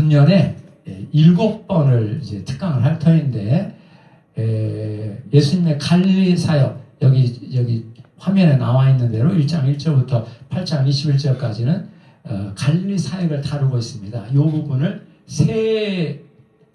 금년에 7번을 이제 특강을 할 터인데, 예수님의 갈릴리 사역, 여기 화면에 나와 있는 대로 1장 1절부터 8장 21절까지는 갈릴리 사역을 다루고 있습니다. 이 부분을 세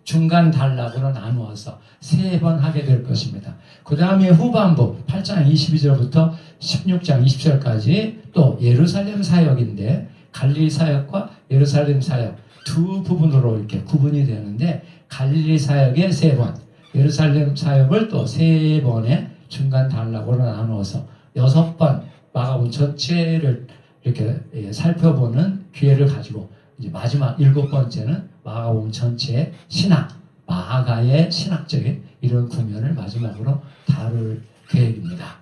중간 단락으로 나누어서 3번 하게 될 것입니다. 그 다음에 후반부 8장 22절부터 16장 20절까지 또 예루살렘 사역인데, 갈릴리 사역과 예루살렘 사역 두 부분으로 이렇게 구분이 되는데, 갈릴리 사역의 3번, 예루살렘 사역을 또 3번의 중간 단락으로 나누어서 6번 마가복음 전체를 이렇게 살펴보는 기회를 가지고, 이제 마지막 7번째는 마가복음 전체의 신학, 마가의 신학적인 이런 구면을 마지막으로 다룰 계획입니다.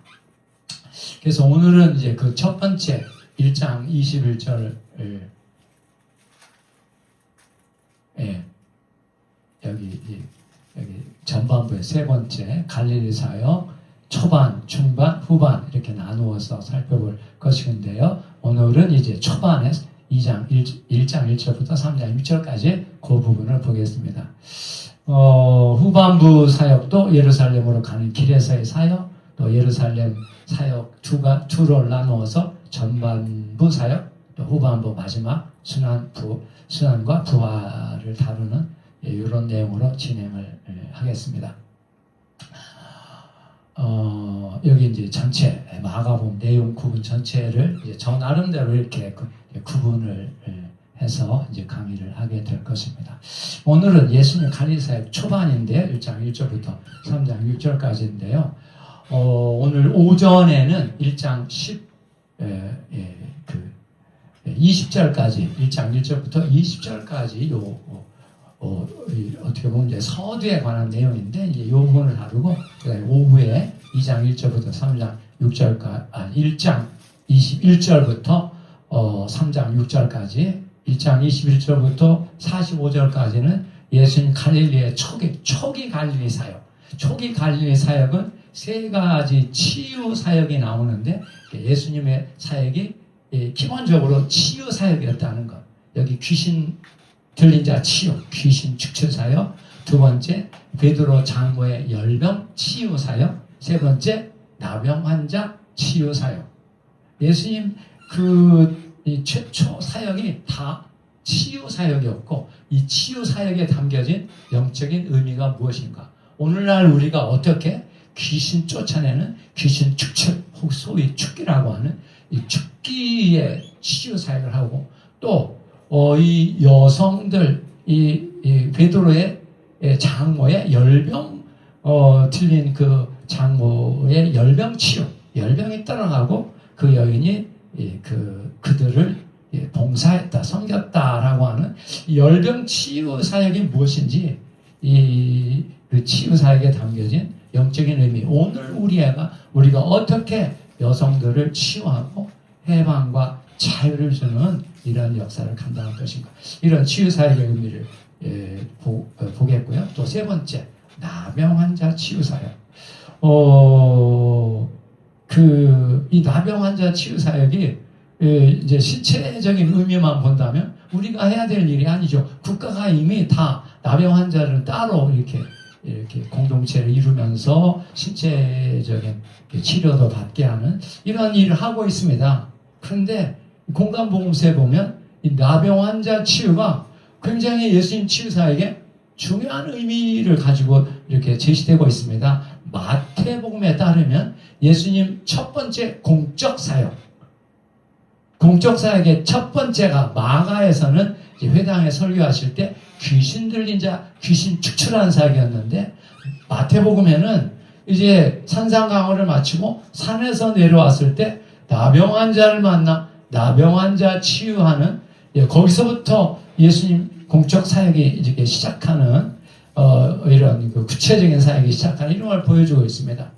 그래서 오늘은 이제 그 첫 번째 1장 21절을 여기 전반부의 3번째 갈릴리 사역 초반, 중반, 후반 이렇게 나누어서 살펴볼 것인데요. 오늘은 이제 초반에 1장 1절부터 3장 6절까지 그 부분을 보겠습니다. 후반부 사역도 예루살렘으로 가는 길에서의 사역, 또 예루살렘 사역 두로 나누어서 전반부 사역, 또 후반부 마지막 순환과 부활을 다루는 이런 내용으로 진행을 하겠습니다. 여기 이제 전체 마가복음 내용 구분 전체를 이제 저 나름대로 이렇게 구분을 해서 이제 강의를 하게 될 것입니다. 오늘은 예수님 갈릴리 사역 초반인데 1장 1절부터 3장 6절까지인데요. 오늘 오전에는 1장 20절까지 1장 1절부터 20절까지 어떻게 보면 이제 서두에 관한 내용인데, 이제 이 부분을 다루고, 그다음에 오후에 2장 1절부터 3장 6절까지, 1장 21절부터 3장 6절까지, 1장 21절부터 45절까지는 예수님 갈릴리의 초기 갈릴리 사역. 초기 갈릴리 사역은 3가지 치유 사역이 나오는데, 예수님의 사역이 기본적으로 치유 사역이었다는 것. 여기 귀신 들린 자 치유, 귀신 축출 사역. 2번째, 베드로 장모의 열병 치유 사역. 3번째, 나병 환자 치유 사역. 예수님 이 최초 사역이 다 치유 사역이었고, 이 치유 사역에 담겨진 영적인 의미가 무엇인가? 오늘날 우리가 어떻게 귀신 쫓아내는 귀신 축출, 혹 소위 축기라고 하는 이 축기의 치유 사역을 하고, 또 이 여성들, 이 베드로의 장모의 열병, 틀린 그 장모의 열병 치유, 열병이 떠나가고 그 여인이 그들을 봉사했다, 섬겼다라고 하는 열병 치유 사역이 무엇인지, 그 치유 사역에 담겨진 영적인 의미, 오늘 우리가 어떻게 여성들을 치유하고 해방과 자유를 주는 이런 역사를 감당할 것인가, 이런 치유 사역의 의미를 보겠고요. 또 3번째, 나병 환자 치유 사역. 이 나병 환자 치유 사역이 이제 신체적인 의미만 본다면 우리가 해야 될 일이 아니죠. 국가가 이미 다 나병 환자를 따로 이렇게 공동체를 이루면서 신체적인 치료도 받게 하는 이런 일을 하고 있습니다. 그런데 공간복음서에 보면 이 나병 환자 치유가 굉장히 예수님 치유사에게 중요한 의미를 가지고 이렇게 제시되고 있습니다. 마태복음에 따르면 예수님 첫 번째 공적 사역의 첫 번째가 마가에서는 회당에 설교하실 때 귀신 들린 자, 귀신 축출하는 사역이었는데, 마태복음에는 이제 산상강호를 마치고 산에서 내려왔을 때 나병 환자를 만나 나병 환자 치유하는, 거기서부터 예수님 공적 사역이 이렇게 시작하는 이런 그 구체적인 사역이 시작하는 이런 걸 보여주고 있습니다.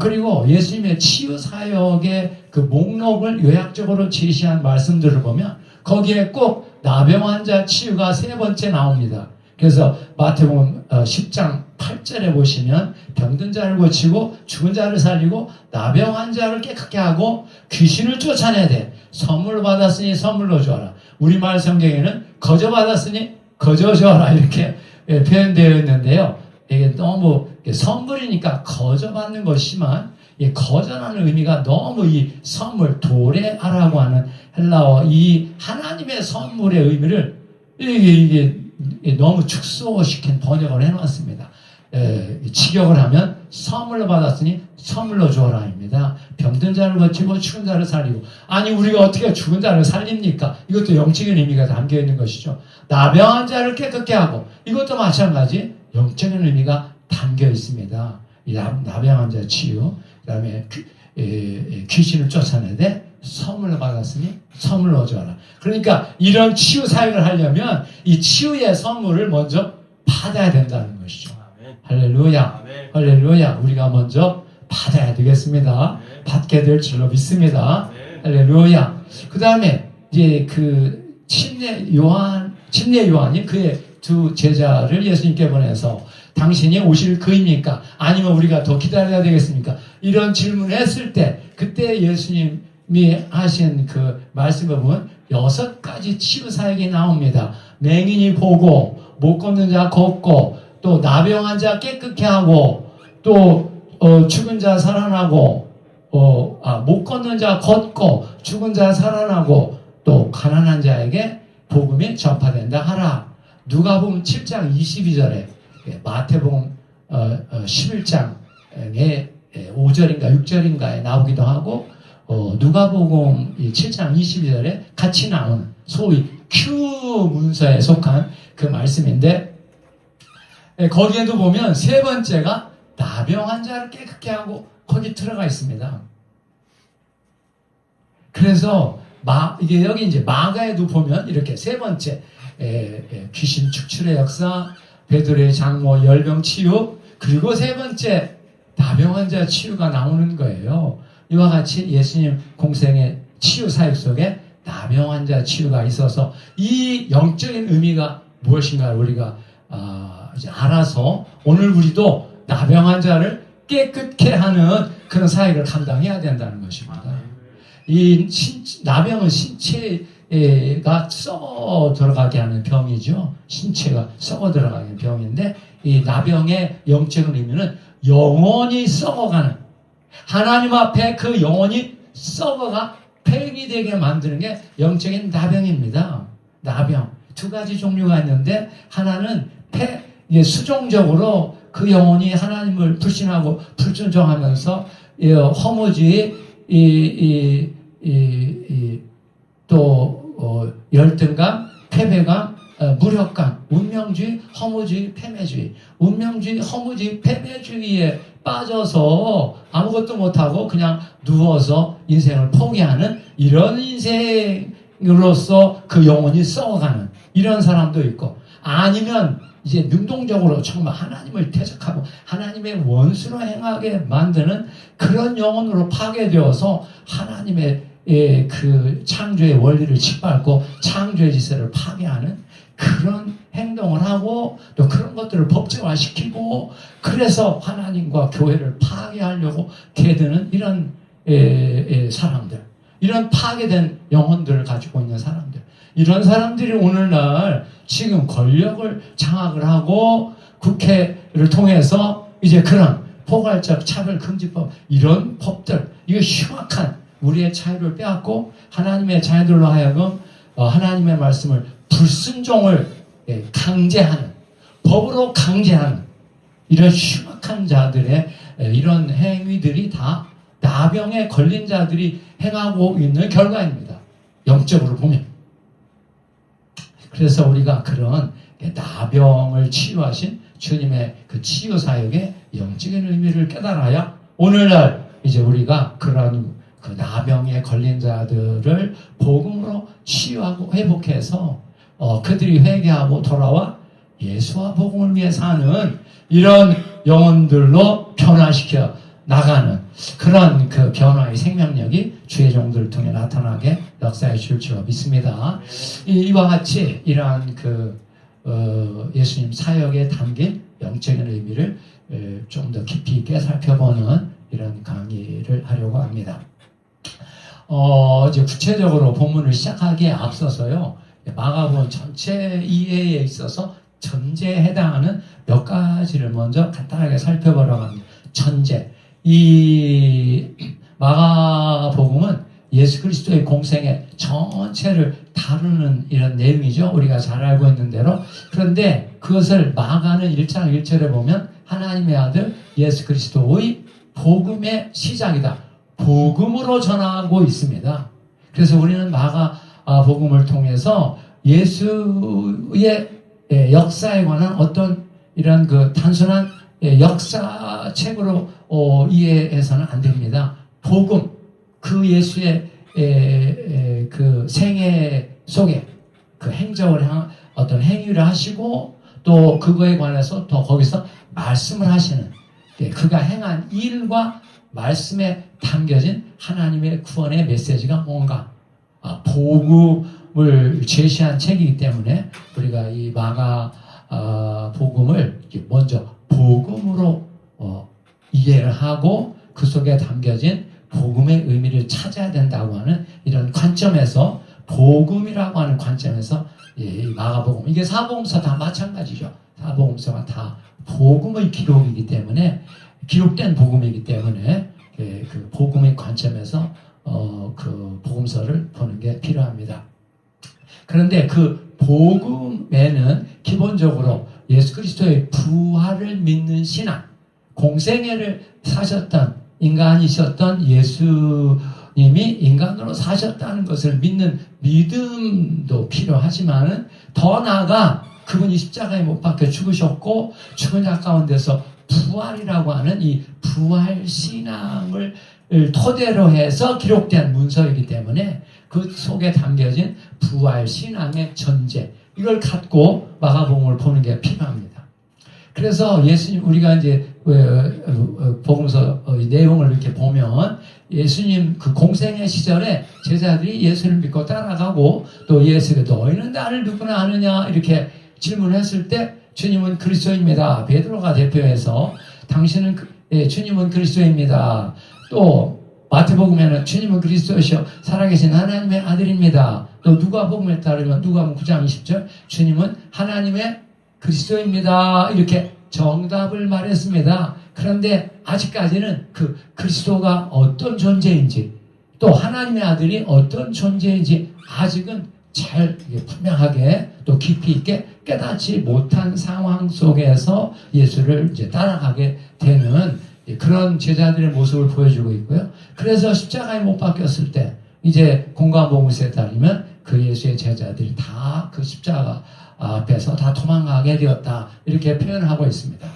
그리고 예수님의 치유 사역의 그 목록을 요약적으로 제시한 말씀들을 보면 거기에 꼭 나병 환자 치유가 3번째 나옵니다. 그래서 마태복음 10장 8절에 보시면 병든 자를 고치고 죽은 자를 살리고 나병 환자를 깨끗게 하고 귀신을 쫓아내야 돼. 선물로 받았으니 선물로 주어라. 우리말 성경에는 거저 받았으니 거저줘라 이렇게 표현되어 있는데요. 이게 너무 선물이니까 거저받는 것이지만 거절하는 의미가 너무 이 선물 도레아라고 하는 헬라어 이 하나님의 선물의 의미를 이게 너무 축소시킨 번역을 해놨습니다. 직역을 하면 선물로 받았으니 선물로 주어라입니다. 병든 자를 고치고 죽은 자를 살리고. 아니 우리가 어떻게 죽은 자를 살립니까? 이것도 영적인 의미가 담겨 있는 것이죠. 나병한 자를 깨끗게 하고, 이것도 마찬가지 영적인 의미가 담겨 있습니다. 이 나병한 자 치유, 그 다음에 귀신을 쫓아내되 선물로 받았으니 선물로 주어라. 그러니까 이런 치유 사역을 하려면 이 치유의 선물을 먼저 받아야 된다는 것이죠. 할렐루야. 할렐루야. 우리가 먼저 받아야 되겠습니다. 받게 될 줄로 믿습니다. 할렐루야. 그 다음에 이제 그 침례 요한이 그의 두 제자를 예수님께 보내서 당신이 오실 그입니까? 아니면 우리가 더 기다려야 되겠습니까? 이런 질문을 했을 때 그때 예수님이 하신 그 말씀을 보면 6가지 치유 사역이 나옵니다. 맹인이 보고, 못 걷는 자 걷고, 또 나병한 자 깨끗게 하고, 또 죽은 자 살아나고, 못 걷는 자 걷고, 죽은 자 살아나고, 또 가난한 자에게 복음이 전파된다 하라. 누가복음 7장 22절에 마태복음 11장에 5절인가 6절인가에 나오기도 하고, 누가복음 7장 22절에 같이 나오는 소위 Q 문서에 속한 그 말씀인데, 거기에도 보면 세 번째가 나병한 자를 깨끗게 하고 거기 들어가 있습니다. 그래서 이게 여기 이제 마가에도 보면 이렇게 세 번째 귀신 축출의 역사, 베드로의 장모 열병 치유, 그리고 세 번째 나병한 자 치유가 나오는 거예요. 이와 같이 예수님 공생의 치유 사역 속에 나병한 자 치유가 있어서 이 영적인 의미가 무엇인가 우리가 이제 알아서 오늘 우리도 나병한 자를 깨끗게 하는 그런 사역을 감당해야 된다는 것입니다. 이 나병은 신체가 썩어 들어가게 하는 병이죠. 신체가 썩어 들어가는 병인데, 이 나병의 영적인 의미는 영원히 썩어가는, 하나님 앞에 그 영혼이 썩어가 폐기 되게 만드는 게 영적인 나병입니다. 나병 두 가지 종류가 있는데, 하나는 수종적으로 그 영혼이 하나님을 불신하고 불순종하면서 허무주의, 또 열등감, 패배감, 무력감, 운명주의, 허무주의, 패배주의, 운명주의, 허무주의, 패배주의에 빠져서 아무것도 못하고 그냥 누워서 인생을 포기하는 이런 인생으로서 그 영혼이 썩어가는 이런 사람도 있고, 아니면 이제 능동적으로 정말 하나님을 대적하고 하나님의 원수로 행하게 만드는 그런 영혼으로 파괴되어서 하나님의 그 창조의 원리를 짓밟고 창조의 질서를 파괴하는 그런 행동을 하고, 또 그런 것들을 법제화시키고, 그래서 하나님과 교회를 파괴하려고 대드는 이런 사람들, 이런 파괴된 영혼들을 가지고 있는 사람들, 이런 사람들이 오늘날 지금 권력을 장악을 하고 국회를 통해서 이제 그런 포괄적 차별금지법, 이런 법들, 이거 흉악한 우리의 자유를 빼앗고 하나님의 자녀들로 하여금 하나님의 말씀을 불순종을 강제하는, 법으로 강제하는 이런 흉악한 자들의 이런 행위들이 다 나병에 걸린 자들이 행하고 있는 결과입니다. 영적으로 보면. 그래서 우리가 그런 나병을 치유하신 주님의 그 치유 사역의 영적인 의미를 깨달아야 오늘날 이제 우리가 그런 그 나병에 걸린 자들을 복음으로 치유하고 회복해서 그들이 회개하고 돌아와 예수와 복음을 위해 사는 이런 영혼들로 변화시켜 나가는 그런 그 변화의 생명력이 주의 종들을 통해 나타나게 역사해 줄 줄 믿습니다. 이와 같이 이러한 그 예수님 사역에 담긴 영적인 의미를 좀 더 깊이 있게 살펴보는 이런 강의를 하려고 합니다. 이제 구체적으로 본문을 시작하기에 앞서서요, 마가복음 전체 이해에 있어서 전제에 해당하는 몇 가지를 먼저 간단하게 살펴보려고 합니다. 전제. 이 마가복음은 예수 그리스도의 공생의 전체를 다루는 이런 내용이죠. 우리가 잘 알고 있는 대로. 그런데 그것을 마가는 1장 1절에 보면 하나님의 아들 예수 그리스도의 복음의 시작이다. 복음으로 전하고 있습니다. 그래서 우리는 마가복음을 통해서 예수의 역사에 관한 어떤 이런 그 단순한 역사책으로 이해해서는 안 됩니다. 복음, 그 예수의 그 생애 속에 그 행적을 어떤 행위를 하시고 또 그거에 관해서 또 거기서 말씀을 하시는 그가 행한 일과 말씀에 담겨진 하나님의 구원의 메시지가 뭔가 복음을 제시한 책이기 때문에 우리가 이 마가 복음을 먼저 복음으로 이해를 하고 그 속에 담겨진 복음의 의미를 찾아야 된다고 하는 이런 관점에서 복음이라고 하는 관점에서 이 마가복음 이게 사복음서 다 마찬가지죠. 사복음서가 다 복음의 기록이기 때문에 기록된 복음이기 때문에 그 복음의 관점에서 그 복음서를 보는 게 필요합니다. 그런데 그 복음에는 기본적으로 예수 그리스도의 부활을 믿는 신앙, 공생애를 사셨던 인간이셨던 예수님이 인간으로 사셨다는 것을 믿는 믿음도 필요하지만은 더 나아가 그분이 십자가에 못 박혀 죽으셨고 죽은 자 가운데서 부활이라고 하는 이 부활 신앙을 토대로 해서 기록된 문서이기 때문에 그 속에 담겨진 부활 신앙의 전제 이걸 갖고 마가복음을 보는 게 필요합니다. 그래서 예수님 우리가 이제 복음서 내용을 이렇게 보면 예수님 그 공생의 시절에 제자들이 예수를 믿고 따라가고 또 예수가 너희는 나를 누구나 아느냐 이렇게 질문했을 때 주님은 그리스도입니다. 베드로가 대표해서 당신은 주님은 그리스도입니다. 또 마태복음에는 주님은 그리스도시요 살아계신 하나님의 아들입니다. 또 누가복음에 따르면 누가복음 9장 20절 주님은 하나님의 그리스도입니다. 이렇게 정답을 말했습니다. 그런데 아직까지는 그 그리스도가 어떤 존재인지 또 하나님의 아들이 어떤 존재인지 아직은 잘 분명하게 또 깊이 있게 깨닫지 못한 상황 속에서 예수를 이제 따라가게 되는 그런 제자들의 모습을 보여주고 있고요. 그래서 십자가에 못 박혔을 때 이제 공관복음서에 따르면 그 예수의 제자들이 다 그 십자가 앞에서 다 도망가게 되었다 이렇게 표현하고 있습니다.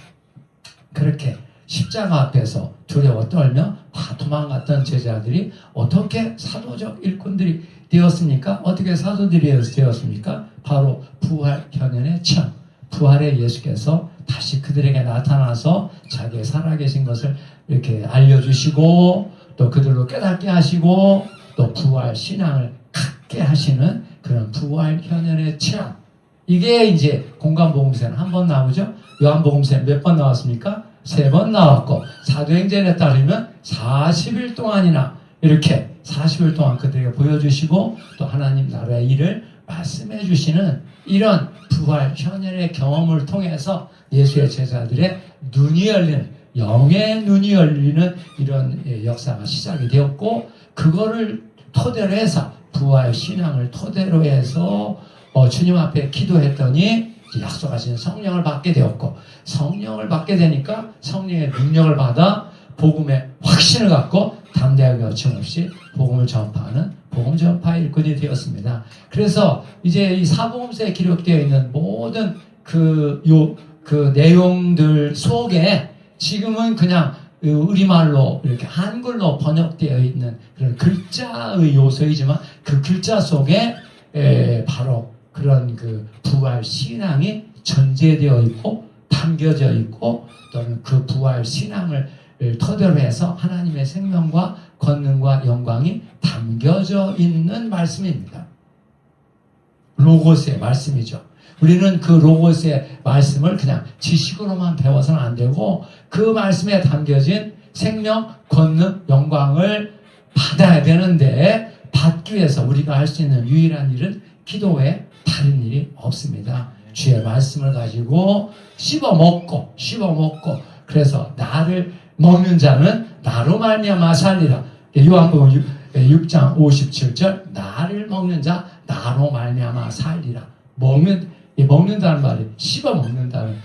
그렇게 십자가 앞에서 두려워 떨며 다 도망갔던 제자들이 어떻게 사도적 일꾼들이 되었습니까? 어떻게 사도들이 되었습니까? 바로 부활 현현의 체험, 부활의 예수께서 다시 그들에게 나타나서 자기의 살아계신 것을 이렇게 알려주시고 또 그들로 깨닫게 하시고 또 부활 신앙을 갖게 하시는 그런 부활 현현의 체험. 이게 이제 공관복음서는 한 번 나오죠. 요한복음서는 몇 번 나왔습니까? 3번 나왔고 사도행전에 따르면 40일 동안이나 이렇게 40일 동안 그들에게 보여주시고 또 하나님 나라의 일을 말씀해 주시는 이런 부활 현현의 경험을 통해서 예수의 제자들의 눈이 열리는 영의 눈이 열리는 이런 역사가 시작이 되었고 그거를 토대로 해서 부활 신앙을 토대로 해서 주님 앞에 기도했더니 약속하신 성령을 받게 되었고 성령을 받게 되니까 성령의 능력을 받아 복음의 확신을 갖고 담대하게 거침없이 복음을 전파하는 복음 전파 일꾼이 되었습니다. 그래서 이제 이 사복음서에 기록되어 있는 모든 그 내용들 속에 지금은 그냥 우리말로 이렇게 한글로 번역되어 있는 그런 글자의 요소이지만 그 글자 속에 바로 그런 그 부활 신앙이 전제되어 있고 담겨져 있고 또는 그 부활 신앙을 토대로 해서 하나님의 생명과 권능과 영광이 담겨져 있는 말씀입니다. 로고스의 말씀이죠. 우리는 그 로고스의 말씀을 그냥 지식으로만 배워서는 안 되고 그 말씀에 담겨진 생명, 권능, 영광을 받아야 되는데 받기 위해서 우리가 할 수 있는 유일한 일은 기도에 다른 일이 없습니다. 주의 말씀을 가지고 씹어 먹고 그래서 나를 먹는 자는 나로 말미암아 살리라. 요한복음 6장 57절 나를 먹는 자 나로 말미암아 살리라. 먹는다는 말이 씹어 먹는다는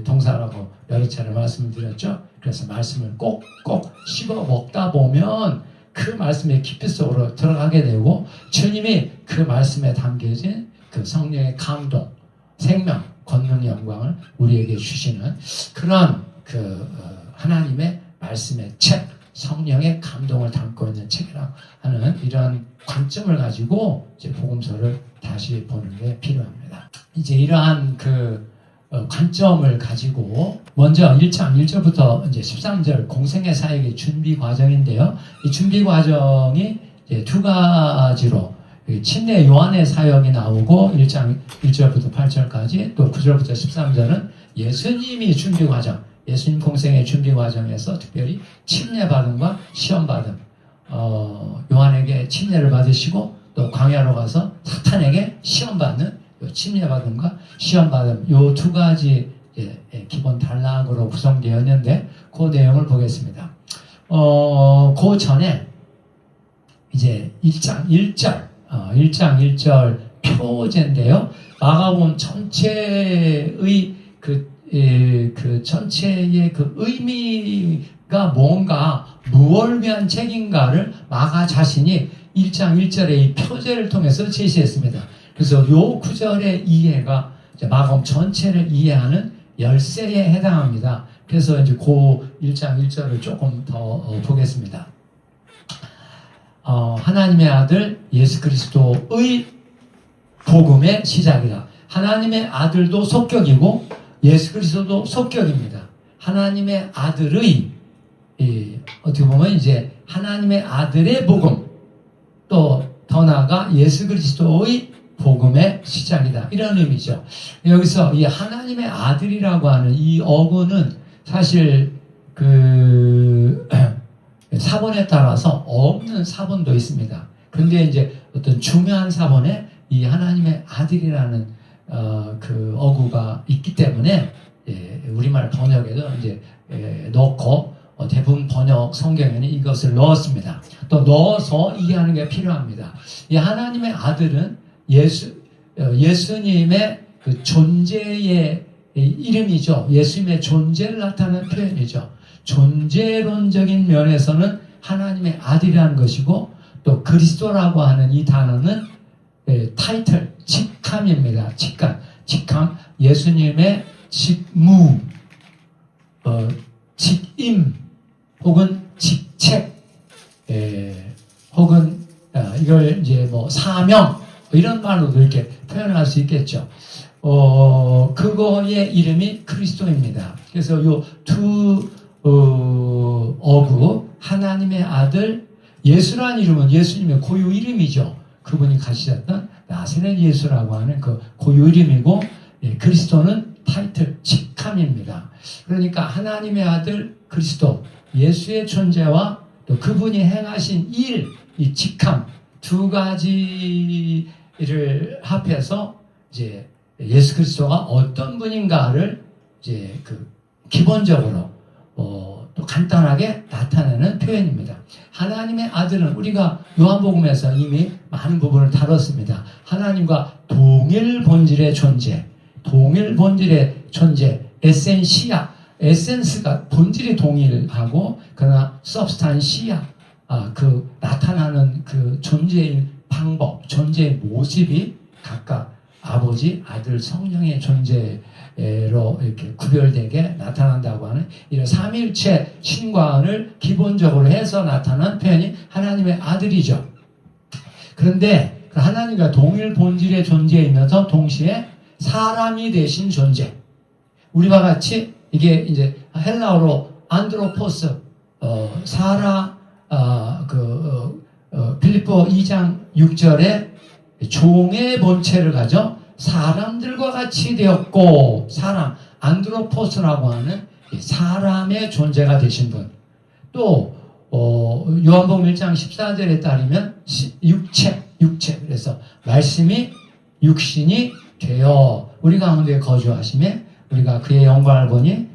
동사라고 여러 차례 말씀을 드렸죠. 그래서 말씀을 꼭꼭 씹어 먹다 보면 그 말씀의 깊이 속으로 들어가게 되고 주님이 그 말씀에 담겨진 그 성령의 감동, 생명, 권능의 영광을 우리에게 주시는 그런 그 하나님의 말씀의 책, 성령의 감동을 담고 있는 책이라고 하는 이런 관점을 가지고 이제 복음서를 다시 보는 게 필요합니다. 이제 이러한 그 관점을 가지고 먼저 1장 1절부터 이제 13절 공생의 사역의 준비 과정인데요. 이 준비 과정이 이제 두 가지로 침례 요한의 사역이 나오고 1장 1절부터 8절까지 또 9절부터 13절은 예수님이 준비 과정, 예수님 공생의 준비 과정에서 특별히 침례받음과 시험받음, 요한에게 침례를 받으시고 또 광야로 가서 사탄에게 시험받는 침례받음과 시험받음 요 두 가지 기본 단락으로 구성되어 있는데 그 내용을 보겠습니다. 그 전에 이제 1장 1절 표제인데요. 마가복음 전체의 그 전체의 그 의미가 뭔가 무엇을 위한 책인가를 마가 자신이 1장 1절의 이 표제를 통해서 제시했습니다. 그래서 요 구절의 이해가 마가복음 전체를 이해하는 열쇠에 해당합니다. 그래서 이제 그 1장 1절을 조금 더 보겠습니다. 하나님의 아들 예수 그리스도의 복음의 시작이다. 하나님의 아들도 속격이고 예수 그리스도도 속격입니다. 하나님의 아들의 어떻게 보면 이제 하나님의 아들의 복음 또 더 나아가 예수 그리스도의 복음의 시작이다. 이런 의미죠. 여기서 이 하나님의 아들이라고 하는 이 어구는 사실 그 사본에 따라서 없는 사본도 있습니다. 그런데 이제 어떤 중요한 사본에 이 하나님의 아들이라는 그 어구가 있기 때문에 우리말 번역에도 이제 넣고 대부분 번역 성경에는 이것을 넣었습니다. 또 넣어서 이해하는 게 필요합니다. 이 하나님의 아들은 예수님의 그 존재의 이름이죠. 예수님의 존재를 나타내는 표현이죠. 존재론적인 면에서는 하나님의 아들이라는 것이고 또 그리스도라고 하는 이 단어는 타이틀, 직함입니다. 직함, 예수님의 직무, 직임, 혹은 직책, 혹은 이걸 이제 뭐 사명 이런 말로도 이렇게 표현할 수 있겠죠. 그거의 이름이 그리스도입니다. 그래서 요 두 어구 하나님의 아들 예수라는 이름은 예수님의 고유 이름이죠. 그분이 가지셨던 나사렛 예수라고 하는 그 고유 이름이고 그리스도는 타이틀 직함입니다. 그러니까 하나님의 아들 그리스도 예수의 존재와 또 그분이 행하신 일, 이 직함 두 가지를 합해서 이제 예수 그리스도가 어떤 분인가를 이제 그 기본적으로 또 간단하게 나타내는 표현입니다. 하나님의 아들은 우리가 요한복음에서 이미 많은 부분을 다뤘습니다. 하나님과 동일 본질의 존재, 에센시아, 에센스가 본질이 동일하고 그러나 substantia, 그 나타나는 그 존재의 방법, 존재의 모습이 각각 아버지, 아들, 성령의 존재로 이렇게 구별되게 나타난다고 하는 이런 삼위일체 신관을 기본적으로 해서 나타난 표현이 하나님의 아들이죠. 그런데 하나님과 동일 본질의 존재이면서 동시에 사람이 되신 존재. 우리와 같이 이게 이제 헬라어로 안드로포스, 빌립보 2장 6절에 종의 본체를 가져 사람들과 같이 되었고, 사람, 안드로포스라고 하는 사람의 존재가 되신 분. 또, 요한복음 1장 14절에 따르면 육체. 그래서 말씀이 육신이 되어 우리 가운데 거주하심에 우리가 그의 영광을 보니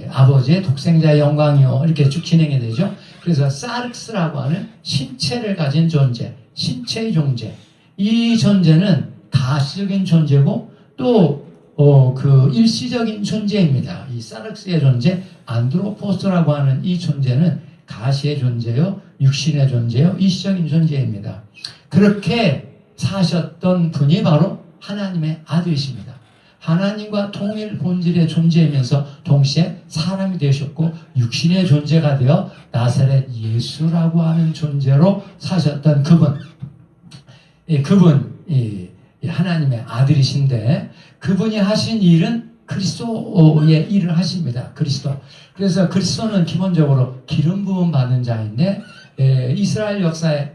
아버지의 독생자의 영광이요. 이렇게 쭉 진행이 되죠. 그래서 사르스라고 하는 신체를 가진 존재, 신체의 존재. 이 존재는 가시적인 존재고 또 그 일시적인 존재입니다. 이 사르스의 존재, 안드로포스라고 하는 이 존재는 가시의 존재요, 육신의 존재요, 일시적인 존재입니다. 그렇게 사셨던 분이 바로 하나님의 아들이십니다. 하나님과 동일 본질의 존재이면서 동시에 사람이 되셨고 육신의 존재가 되어 나사렛 예수라고 하는 존재로 사셨던 그분. 그분이 하나님의 아들이신데 그분이 하신 일은 그리스도의 일을 하십니다. 그리스도. 그래서 그리스도는 기본적으로 기름 부음 받은 자인데 이스라엘 역사에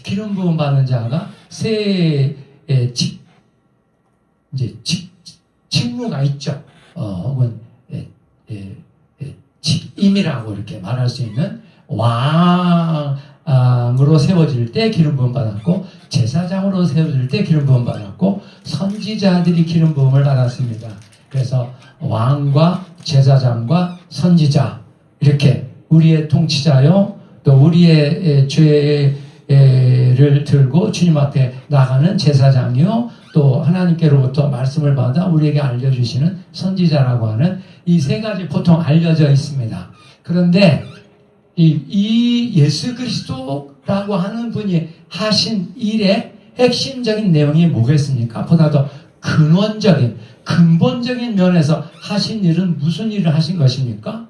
기름 부음 받은 자가 세 직무가 있죠. 혹은 직임이라고 이렇게 말할 수 있는 왕으로 세워질 때 기름 부음 받았고 제사장으로 세워질 때 기름 부음 받았고 선지자들이 기름 부음을 받았습니다. 그래서 왕과 제사장과 선지자 이렇게 우리의 통치자요 또 우리의 죄를 들고 주님 앞에 나가는 제사장이요 또 하나님께로부터 말씀을 받아 우리에게 알려주시는 선지자라고 하는 이 세 가지 보통 알려져 있습니다. 그런데 이 예수 그리스도라고 하는 분이 하신 일의 핵심적인 내용이 뭐겠습니까? 보다 더 근본적인 면에서 하신 일은 무슨 일을 하신 것입니까?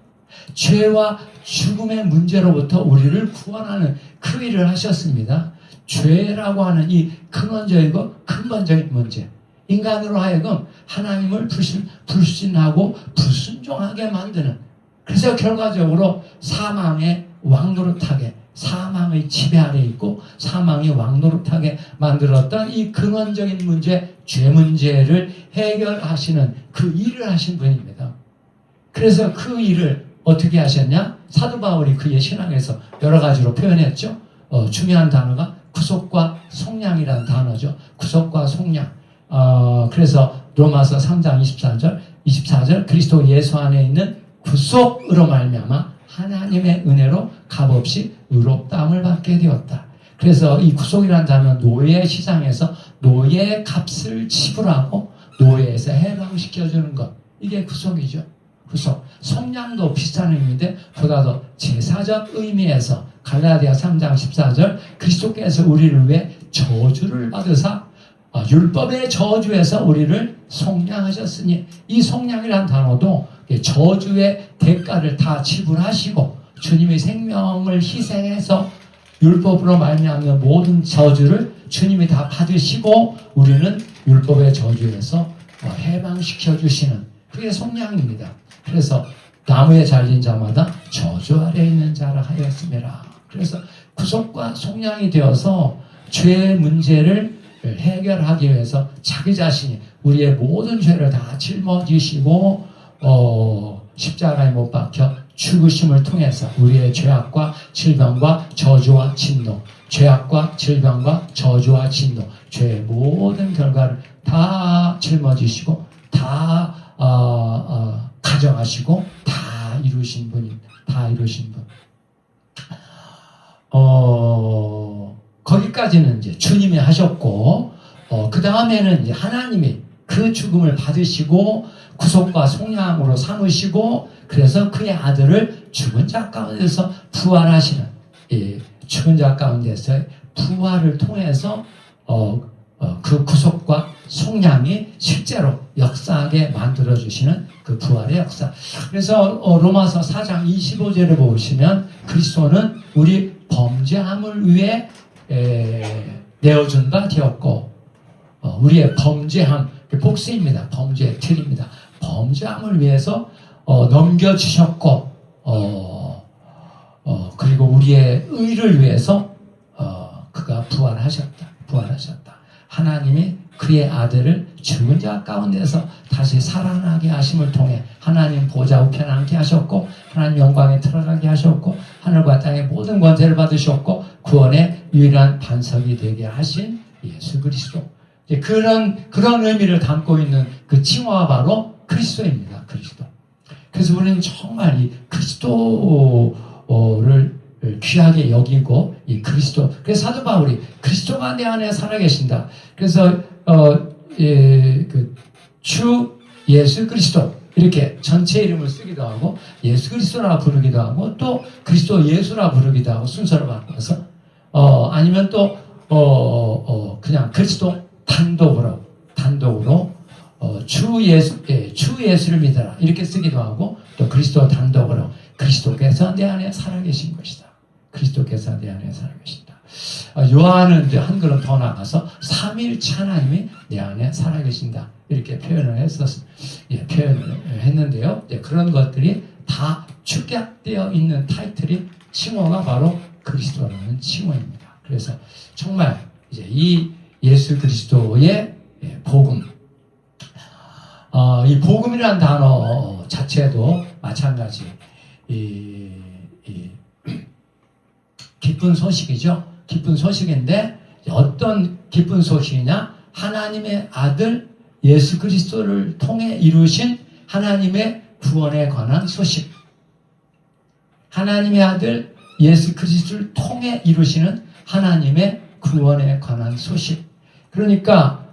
죄와 죽음의 문제로부터 우리를 구원하는 그 일을 하셨습니다. 죄라고 하는 이 근원적이고 근본적인 문제. 인간으로 하여금 하나님을 불신하고 불순종하게 만드는 그래서 결과적으로 사망의 왕노릇하게 사망의 지배 아래 있고 사망이 왕노릇하게 만들었던 이 근원적인 문제, 죄 문제를 해결하시는 그 일을 하신 분입니다. 그래서 그 일을 어떻게 하셨냐? 사도 바울이 그의 신앙에서 여러 가지로 표현했죠. 중요한 단어가 구속과 속량이라는 단어죠. 구속과 속량. 그래서 로마서 3장 24절 그리스도 예수 안에 있는 구속으로 말미암아 하나님의 은혜로 값없이 의롭다함을 받게 되었다. 그래서 이 구속이라는 단어는 노예 시장에서 노예 값을 지불하고 노예에서 해방시켜주는 것. 이게 구속이죠. 구속. 속량도 비슷한 의미인데 보다 더 제사적 의미에서 갈라디아 3장 14절 그리스도께서 우리를 위해 저주를 받으사 율법의 저주에서 우리를 속량하셨으니 이 속량이라는 단어도 저주의 대가를 다 지불하시고 주님의 생명을 희생해서 율법으로 말미암는 모든 저주를 주님이 다 받으시고 우리는 율법의 저주에서 해방시켜 주시는 그게 속량입니다. 그래서 나무에 잘린 자마다 저주 아래 있는 자라 하였음이라. 그래서 구속과 속량이 되어서 죄의 문제를 해결하기 위해서 자기 자신이 우리의 모든 죄를 다 짊어지시고 십자가에 못 박혀 죽으심을 통해서 우리의 죄악과 질병과 저주와 진노, 죄악과 질병과 저주와 진노, 죄의 모든 결과를 다 짊어지시고 다 가정하시고 다 이루신 분입니다. 다 이루신 분. 거기까지는 이제 주님이 하셨고, 그 다음에는 이제 하나님이 그 죽음을 받으시고, 구속과 속량으로 삼으시고, 그래서 그의 아들을 죽은 자 가운데서 부활하시는, 죽은 자 가운데서 부활을 통해서, 그 구속과 속량이 실제로 역사하게 만들어주시는 그 부활의 역사. 그래서 로마서 4장 25절을 보시면 그리스도는 우리 범죄함을 위해 내어준 바 되었고 우리의 범죄함, 복수입니다. 범죄의 틀입니다. 범죄함을 위해서 넘겨주셨고 그리고 우리의 의를 위해서 그가 부활하셨다. 하나님이 그의 아들을 죽은 자 가운데서 다시 살아나게 하심을 통해 하나님 보좌 우편에 앉게 하셨고 하나님 영광에 들어가게 하셨고 하늘과 땅의 모든 권세를 받으셨고 구원의 유일한 반석이 되게 하신 예수 그리스도. 이제 그런 의미를 담고 있는 그 칭호가 바로 그리스도입니다. 그리스도. 그래서 우리는 정말 이 그리스도를 귀하게 여기고 이 그리스도. 그래서 사도 바울이 그리스도가 내 안에 살아계신다. 그래서 주 예수 그리스도 이렇게 전체 이름을 쓰기도 하고 예수 그리스도라 부르기도 하고 또 그리스도 예수라 부르기도 하고 순서를 바꿔서 아니면 또 그냥 그리스도 단독으로 주 예수를 믿어라 이렇게 쓰기도 하고 또 그리스도 단독으로 그리스도께서 내 안에 살아계신 것이다. 그리스도께서 내 안에 살아계신다. 요한은 이제 한 걸음 더 나가서 삼위일체 하나님이 내 안에 살아계신다 이렇게 표현을 했는데요. 그런 것들이 다 축약되어 있는 타이틀이 칭호가 바로 그리스도라는 칭호입니다. 그래서 정말 이제 이 예수 그리스도의 복음, 이 복음이라는 단어 자체도 마찬가지 기쁜 소식이죠. 기쁜 소식인데 어떤 기쁜 소식이냐? 하나님의 아들 예수 그리스도를 통해 이루신 하나님의 구원에 관한 소식. 하나님의 아들 예수 그리스도를 통해 이루시는 하나님의 구원에 관한 소식. 그러니까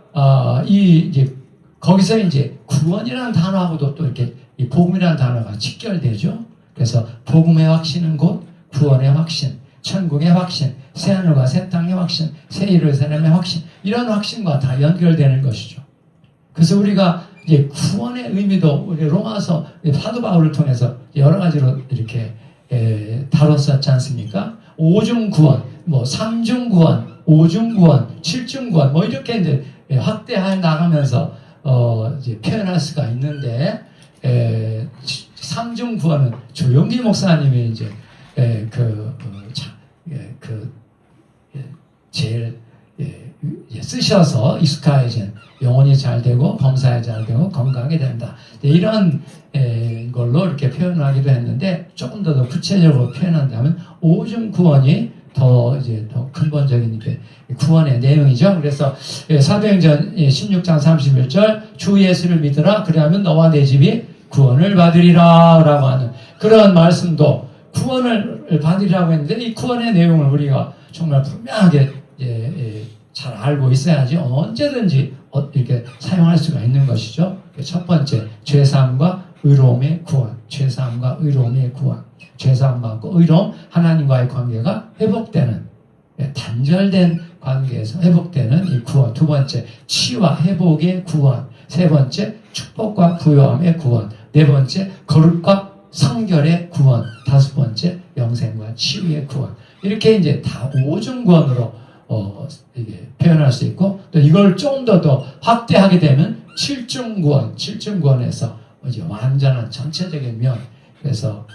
이제 거기서 이제 구원이라는 단어하고도 또 이렇게 이 복음이라는 단어가 직결되죠. 그래서 복음의 확신은 곧 구원의 확신, 천국의 확신, 새하늘과 새 땅의 확신, 새 예루살렘의 확신, 이런 확신과 다 연결되는 것이죠. 그래서 우리가 이제 구원의 의미도 우리 로마서 사도 바울을 통해서 여러 가지로 이렇게 다뤘었지 않습니까? 오중 구원, 뭐 삼중 구원, 오중 구원, 칠중 구원, 뭐 이렇게 이제 확대해 나가면서 이제 표현할 수가 있는데 삼중 구원은 조용기 목사님이 이제 제일 쓰셔서 익숙해진 영혼이 잘 되고 범사에 잘 되고 건강하게 된다. 이런 걸로 이렇게 표현하기도 했는데 조금 더 구체적으로 표현한다면 오중 구원이 더 근본적인 구원의 내용이죠. 그래서 사도행전 16장 31절 주 예수를 믿으라 그리하면 너와 내 집이 구원을 받으리라 라고 하는 그런 말씀도 구원을 받으리라고 했는데 이 구원의 내용을 우리가 정말 분명하게 잘 알고 있어야지 언제든지 이렇게 사용할 수가 있는 것이죠. 첫 번째, 죄사함과 의로움의 구원. 죄사함과 의로움의 구원. 죄사함 받고 의로움, 하나님과의 관계가 회복되는, 단절된 관계에서 회복되는 이 구원. 두 번째, 치유와 회복의 구원. 세 번째, 축복과 부요함의 구원. 네 번째, 거룩과 성결의 구원. 다섯 번째, 영생과 치유의 구원. 이렇게 이제 다 오중구원으로 이게 표현할 수 있고, 또 이걸 좀 더 확대하게 되면 칠중구원에서 이제 완전한 전체적인 면. 그래서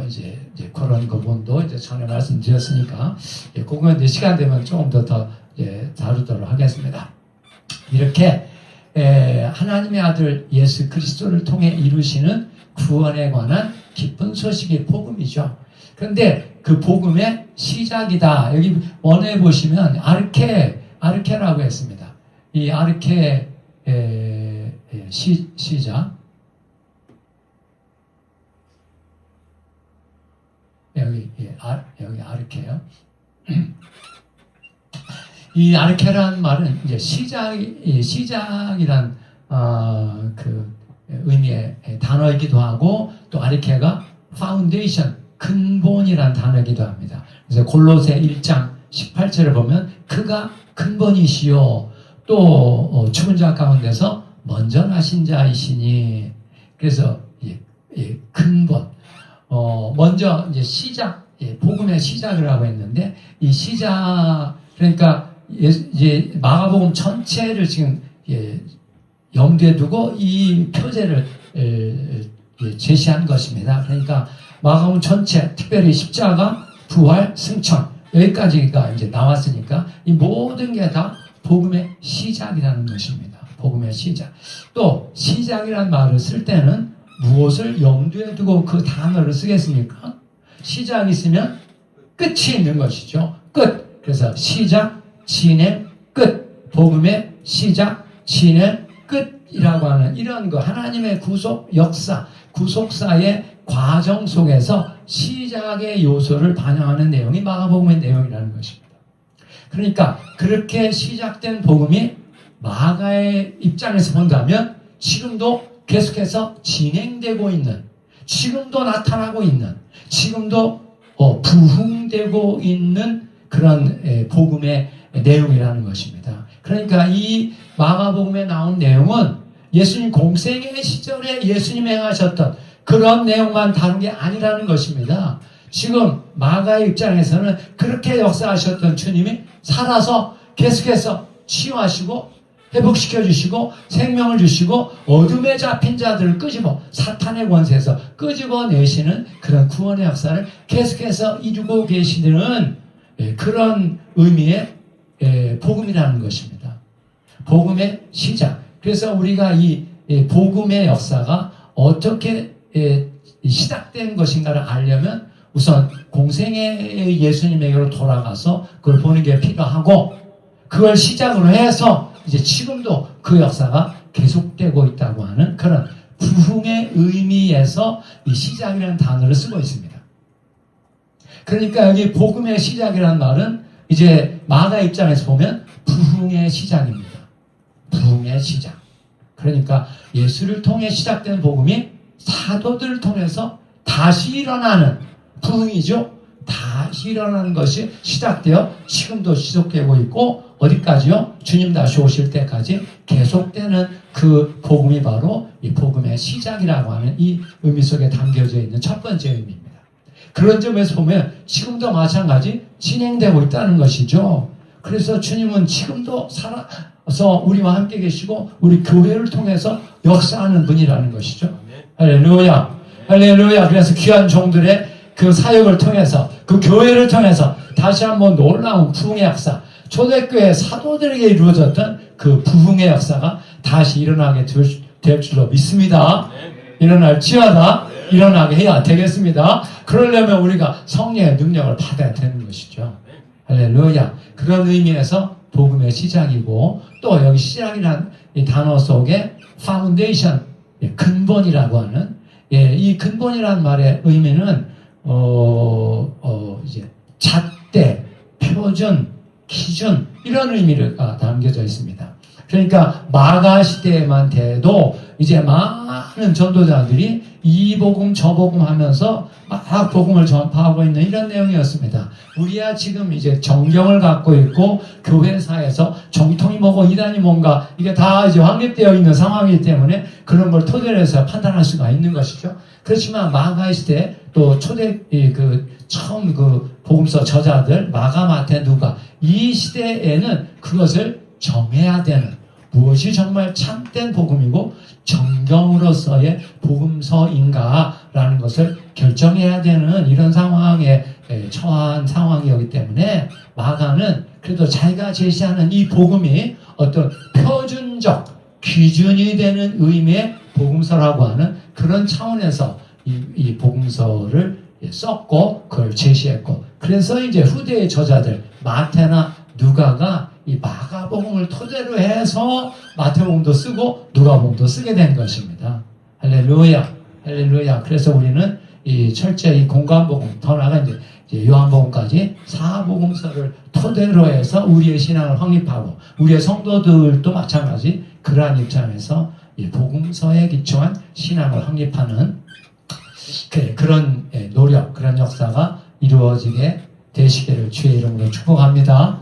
이제 그런 부분도 이제 전에 말씀드렸으니까, 그건 이제 시간 되면 조금 더 다루도록 하겠습니다. 이렇게 하나님의 아들 예수 그리스도를 통해 이루시는 구원에 관한 기쁜 소식이 복음이죠. 그런데 그 복음의 시작이다. 여기 원에 보시면 아르케라고 했습니다. 이 아르케 시작. 여기 아르케요. 이 아르케라는 말은 이제 시작이란 그 의미의 단어이기도 하고 또 아르케가 파운데이션 근본이란 단어이기도 합니다. 그래서 골로새 1장 18절을 보면 그가 근본이시요 또 죽은 자 가운데서 먼저 나신 자이시니 그래서 근본 먼저 이제 시작 복음의 시작을 하고 했는데 이 시작 그러니까 이제 마가복음 전체를 지금 염두에 두고 이 표제를 제시한 것입니다. 그러니까 마가복음 전체, 특별히 십자가, 부활, 승천 여기까지가 이제 나왔으니까 이 모든 게 다 복음의 시작이라는 것입니다. 복음의 시작. 또 시작이라는 말을 쓸 때는 무엇을 염두에 두고 그 단어를 쓰겠습니까? 시작이 있으면 끝이 있는 것이죠. 끝. 그래서 시작, 진행, 끝. 복음의 시작, 진행, 끝이라고 하는 이런 거 하나님의 구속 역사, 구속사의 과정 속에서 시작의 요소를 반영하는 내용이 마가복음의 내용이라는 것입니다. 그러니까 그렇게 시작된 복음이 마가의 입장에서 본다면 지금도 계속해서 진행되고 있는, 지금도 나타나고 있는, 지금도 부흥되고 있는 그런 복음의 내용이라는 것입니다. 그러니까 이 마가복음에 나온 내용은 예수님 공생의 시절에 예수님 행하셨던 그런 내용만 다룬 게 아니라는 것입니다. 지금 마가의 입장에서는 그렇게 역사하셨던 주님이 살아서 계속해서 치유하시고 회복시켜 주시고 생명을 주시고 어둠에 잡힌 자들을 끄집어 사탄의 권세에서 끄집어 내시는 그런 구원의 역사를 계속해서 이루고 계시는 그런 의미의 복음이라는 것입니다. 복음의 시작. 그래서 우리가 이 복음의 역사가 어떻게 시작된 것인가를 알려면 우선 공생의 예수님에게로 돌아가서 그걸 보는 게 필요하고, 그걸 시작으로 해서 이제 지금도 그 역사가 계속되고 있다고 하는 그런 부흥의 의미에서 이 시작이라는 단어를 쓰고 있습니다. 그러니까 여기 복음의 시작이라는 말은 이제 마가 입장에서 보면 부흥의 시작입니다. 부흥의 시작. 그러니까 예수를 통해 시작된 복음이 사도들을 통해서 다시 일어나는 부흥이죠. 다시 일어나는 것이 시작되어 지금도 지속되고 있고, 어디까지요? 주님 다시 오실 때까지 계속되는 그 복음이 바로 이 복음의 시작이라고 하는 이 의미 속에 담겨져 있는 첫 번째 의미입니다. 그런 점에서 보면 지금도 마찬가지 진행되고 있다는 것이죠. 그래서 주님은 지금도 살아서 우리와 함께 계시고 우리 교회를 통해서 역사하는 분이라는 것이죠. 할렐루야, 할렐루야. 그래서 귀한 종들의 그 사역을 통해서, 그 교회를 통해서 다시 한번 놀라운 부흥의 역사, 초대교회 사도들에게 이루어졌던 그 부흥의 역사가 다시 일어나게 될 줄로 믿습니다. 일어날지어다 일어나게 해야 되겠습니다. 그러려면 우리가 성령의 능력을 받아야 되는 것이죠. 할렐루야. 그런 의미에서 복음의 시작이고, 또 여기 시작이라는 이 단어 속에 파운데이션, 근본이라고 하는, 이 근본이라는 말의 의미는 이제 잣대, 표준, 기준, 이런 의미가 담겨져 있습니다. 그러니까 마가 시대에만 돼도 이제 많은 전도자들이 이 복음 저 복음 하면서 막 복음을 전파하고 있는 이런 내용이었습니다. 우리야 지금 이제 정경을 갖고 있고 교회사에서 정통이 뭐고 이단이 뭔가 이게 다 이제 확립되어 있는 상황이기 때문에 그런 걸 토대로 해서 판단할 수가 있는 것이죠. 그렇지만 마가 시대 또 초대 처음 복음서 저자들 마가, 마태, 누가 이 시대에는 그것을 정해야 되는, 무엇이 정말 참된 복음이고 정경으로서의 복음서인가라는 것을 결정해야 되는 이런 상황에 처한 상황이었기 때문에 마가는 그래도 자기가 제시하는 이 복음이 어떤 표준적 기준이 되는 의미의 복음서라고 하는 그런 차원에서 이 복음서를 썼고 그걸 제시했고, 그래서 이제 후대의 저자들 마태나 누가가 이 마가복음을 토대로 해서 마태복음도 쓰고 누가복음도 쓰게 된 것입니다. 할렐루야, 할렐루야. 그래서 우리는 이 철저히 공관복음, 더 나아가 이제 요한복음까지 사복음서를 토대로 해서 우리의 신앙을 확립하고, 우리의 성도들도 마찬가지 그러한 입장에서 이 복음서에 기초한 신앙을 확립하는 그런 노력, 그런 역사가 이루어지게 되시기를 주의 이름으로 축복합니다.